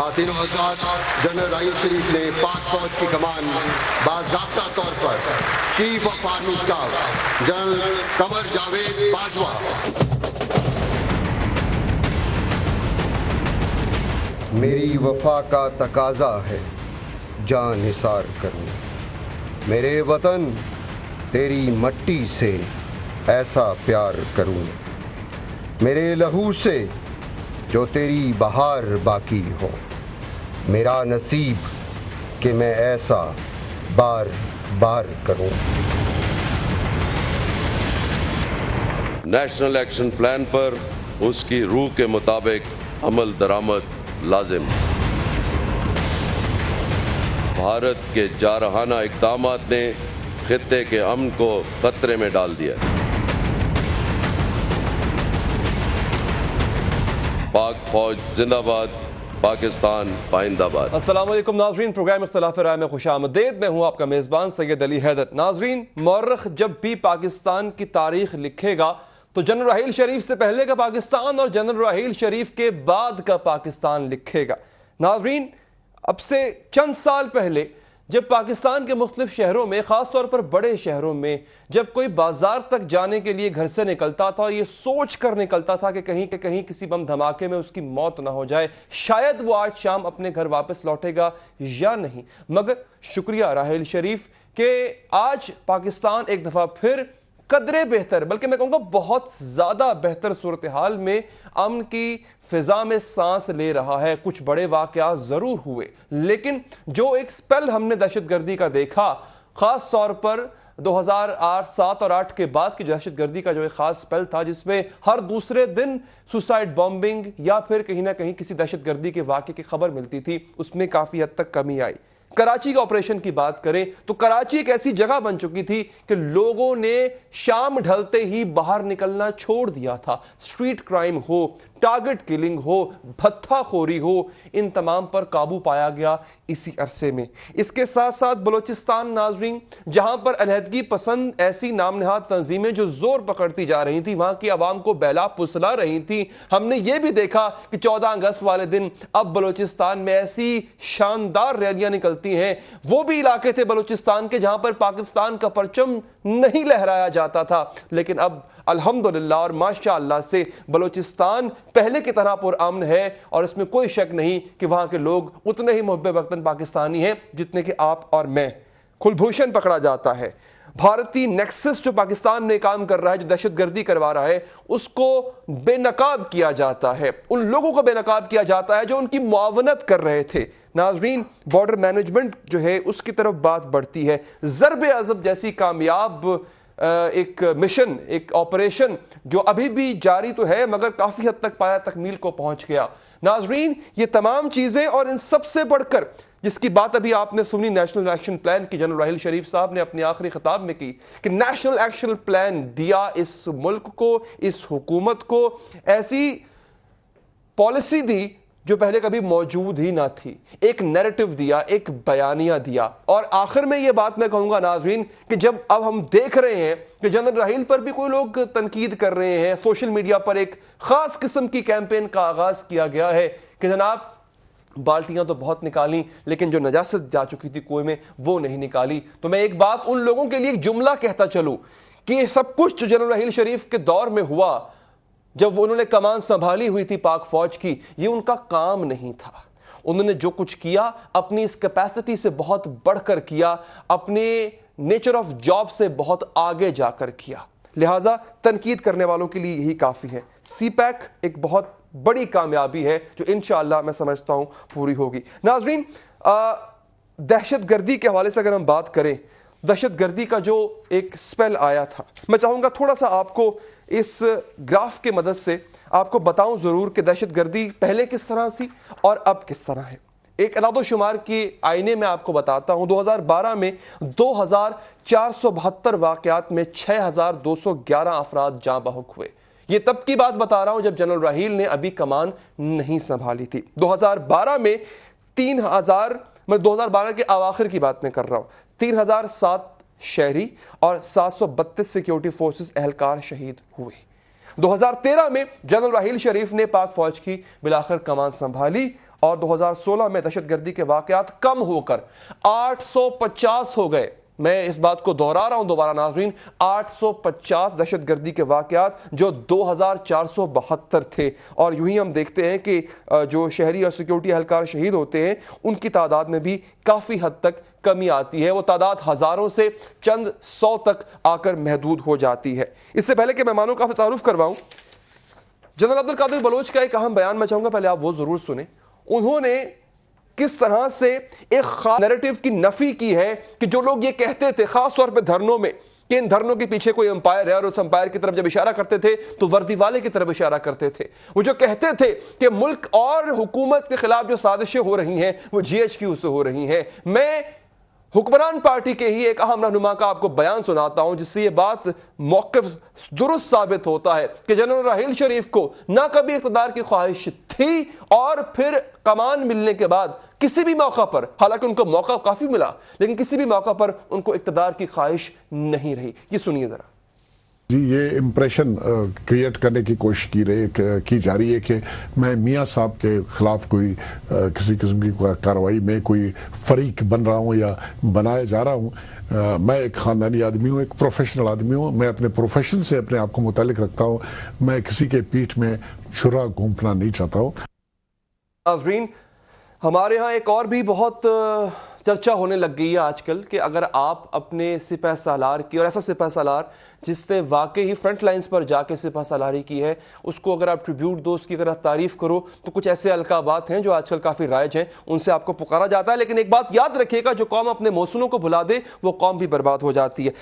खातिन हज़रात, जनरल राहील शरीफ ने पाक फौज की कमान बाज़ाब्ता तौर पर chief of army staff general Qamar Javed Bajwa, मेरी वफा का तकाजा है जान निसार करूं, मेरे वतन तेरी मट्टी से ऐसा प्यार करूं, मेरे लहू से जो तेरी बहार बाकी हो, मेरा नसीब कि मैं ऐसा बार बार करूं। नेशनल एक्शन प्लान पर उसकी रूह के मुताबिक अमल दरामद लाजिम। भारत के जारहाना इक़दामात ने खित्ते के अमन को खतरे में डाल दिया। पाक फौज जिंदाबाद, पाकिस्तान पाइंदाबाद। अस्सलाम वालेकुम नाज़रीन, प्रोग्राम इख्तिलाफ राय में खुशामदीद। मैं हूँ आपका मेज़बान सैयद अली हैदर। नाज़रीन, मौर्रख जब भी पाकिस्तान की तारीख लिखेगा तो जनरल राहील शरीफ से पहले का पाकिस्तान और जनरल राहील शरीफ के बाद का पाकिस्तान लिखेगा। नाज़रीन, अब से चंद साल पहले जब पाकिस्तान के मुख्तलिफ शहरों में, ख़ास तौर पर बड़े शहरों में, जब कोई बाजार तक जाने के लिए घर से निकलता था, ये सोच कर निकलता था कि कहीं किसी बम धमाके में उसकी मौत ना हो जाए, शायद वो आज शाम अपने घर वापस लौटेगा या नहीं। मगर शुक्रिया राहील शरीफ के आज पाकिस्तान एक दफ़ा फिर कदरे बेहतर, बल्कि मैं कहूँगा बहुत ज़्यादा बेहतर सूरत हाल में अमन की फिजा में सांस ले रहा है। कुछ बड़े वाक़यात ज़रूर हुए, लेकिन जो एक स्पेल हमने दहशतगर्दी का देखा, ख़ास तौर पर 2008, 7 और 8 के बाद की दहशतगर्दी का जो एक ख़ास स्पेल था, जिसमें हर दूसरे दिन सुसाइड बॉम्बिंग या फिर कहीं ना कहीं किसी दहशतगर्दी के वाक़े की खबर मिलती थी, उसमें काफ़ी हद तक कमी आई। कराची के ऑपरेशन की बात करें तो कराची एक ऐसी जगह बन चुकी थी कि लोगों ने शाम ढलते ही बाहर निकलना छोड़ दिया था। स्ट्रीट क्राइम हो, टारगेट किलिंग हो, भत्ताखोरी हो, इन तमाम पर काबू पाया गया इसी अरसे में। इसके साथ साथ बलोचिस्तान, नाज़रीन, जहां पर अलहदगी पसंद ऐसी नामनहाद तंजीमें जो जोर पकड़ती जा रही थी, वहां की आवाम को बहला फुसला रही थी। हमने ये भी देखा कि 14 अगस्त वाले दिन अब बलोचिस्तान में ऐसी शानदार रैलियां निकलती हैं। वो भी इलाके थे बलोचिस्तान के जहां पर पाकिस्तान का परचम नहीं लहराया जाता था, लेकिन अब अल्हम्दुलिल्लाह और माशाअल्लाह से बलोचिस्तान पहले की तरह पुरअमन है और इसमें कोई शक नहीं कि वहां के लोग उतने ही मुहब्बे वतन पाकिस्तानी हैं जितने कि आप और मैं। कुलभूषण पकड़ा जाता है। भारतीय नेक्सस जो पाकिस्तान में काम कर रहा है, जो दहशतगर्दी करवा रहा है, उसको बेनकाब किया जाता है। उन लोगों को बेनकाब किया जाता है जो उनकी मुआवनत कर रहे थे। नाज़रीन, बॉर्डर मैनेजमेंट जो है उसकी तरफ बात बढ़ती है। ज़र्ब अज़ब जैसी कामयाब एक मिशन, एक ऑपरेशन जो अभी भी जारी तो है मगर काफी हद तक पाया तकमील को पहुंच गया। नाज़रीन, ये तमाम चीजें और इन सबसे बढ़कर जिसकी बात अभी आपने सुनी नेशनल एक्शन प्लान की, जनरल राहील शरीफ साहब ने अपने आखिरी खिताब में की कि नेशनल एक्शन प्लान दिया इस मुल्क को, इस हुकूमत को ऐसी पॉलिसी दी जो पहले कभी मौजूद ही ना थी। एक नैरेटिव दिया, एक बयानिया दिया। और आखिर में ये बात मैं कहूंगा नाज़रीन कि जब अब हम देख रहे हैं कि जनरल राहील पर भी कोई लोग तनकीद कर रहे हैं, सोशल मीडिया पर एक खास किस्म की कैंपेन का आगाज किया गया है कि जनाब बाल्टियां तो बहुत निकाली लेकिन जो नजासत जा चुकी थी कुएं में वो नहीं निकाली। तो मैं एक बात उन लोगों के लिए एक जुमला कहता चलूं कि सब कुछ जो जनरल राहील शरीफ के दौर में हुआ, जब उन्होंने कमान संभाली हुई थी पाक फौज की, ये उनका काम नहीं था। उन्होंने जो कुछ किया अपनी इस कैपेसिटी से बहुत बढ़कर किया, अपने नेचर ऑफ जॉब से बहुत आगे जाकर किया। लिहाजा तनकीद करने वालों के लिए यही काफी है। सीपैक एक बहुत बड़ी कामयाबी है जो इंशाअल्लाह मैं समझता हूं पूरी होगी। नाज़रीन, दहशतगर्दी के हवाले से अगर हम बात करें, दहशतगर्दी का जो एक स्पेल आया था, मैं चाहूंगा थोड़ा सा आपको इस ग्राफ के मदद से आपको बताऊं जरूर कि दहशतगर्दी पहले किस तरह थी और अब किस तरह है। एक अदादोशुमार के आईने में आपको बताता हूं। 2012 में 2472 वाकयात में 6211 अफराद जाँ बहक हुए। ये तब की बात बता रहा हूं जब जनरल राहील ने अभी कमान नहीं संभाली थी। 2012 में 2012 के अवाखिर की बात मैं कर रहा हूं, 3007 शहरी और 732 सिक्योरिटी फोर्सेस एहलकार शहीद हुए। 2013 में जनरल राहील शरीफ ने पाक फौज की बिलाखिर कमान संभाली और 2016 में दहशतगर्दी के वाकयात कम होकर 850 हो गए। मैं इस बात को दोहरा रहा हूं दोबारा नाज़रीन, 850 दहशतगर्दी के वाकयात जो 2472 थे। और यूं ही हम देखते हैं कि जो शहरी और सिक्योरिटी एहलकार शहीद होते हैं उनकी तादाद में भी काफ़ी हद तक कमी आती है। वो तादाद हज़ारों से चंद सौ तक आकर महदूद हो जाती है। इससे पहले कि मेहमानों का तारुफ करवाऊं, जनरल अब्दुल कादिर बलोच का एक अहम बयान मैं चाहूंगा पहले आप वो जरूर सुने। उन्होंने किस तरह से एक खास नैरेटिव की नफी की है कि जो लोग ये कहते थे खास तौर पे धरनों में कि इन धरनों के पीछे कोई अंपायर है और उस अंपायर की तरफ जब इशारा करते थे तो वर्दी वाले की तरफ इशारा करते थे। वो जो कहते थे कि मुल्क और हुकूमत के खिलाफ जो साजिशें हो रही हैं वो GHQ से हो रही हैं। मैं हुक्मरान पार्टी के ही एक अहम रहनुमा का आपको बयान सुनाता हूं जिससे ये बात मौक़िफ़ दुरुस्त साबित होता है कि जनरल राहील शरीफ को ना कभी इक़्तिदार की ख्वाहिश थी और फिर कमान मिलने के बाद किसी भी मौका पर, हालांकि उनको मौका काफी मिला, लेकिन किसी भी मौका पर उनको इक़्तिदार की ख्वाहिश नहीं रही। ये सुनिए जरा जी। ये इम्प्रेशन क्रिएट करने की कोशिश की जा रही है कि मैं मियाँ साहब के खिलाफ कोई किसी किस्म की कार्रवाई में कोई फरीक बन रहा हूँ या बनाया जा रहा हूँ। मैं एक ख़ानदानी आदमी हूँ, एक प्रोफेशनल आदमी हूँ। मैं अपने प्रोफेशन से अपने आप को मुतालिक रखता हूँ। मैं किसी के पीठ में छुरा घोंपना नहीं चाहता हूँ। नाज़रीन, हमारे यहाँ एक और भी बहुत चर्चा होने लग गई है आजकल कि अगर आप अपने सिपह सालार की, और ऐसा सिपह सालार जिसने वाकई ही फ्रंट लाइंस पर जाके सिपह सालारी की है, उसको अगर आप ट्रिब्यूट दो, उसकी अगर आप तारीफ करो, तो कुछ ऐसे अलकाबात हैं जो आजकल काफ़ी राइज हैं, उनसे आपको पुकारा जाता है। लेकिन एक बात याद रखिएगा, जो कौम अपने मौसूलों को भुला दे वो कौम भी बर्बाद हो जाती है।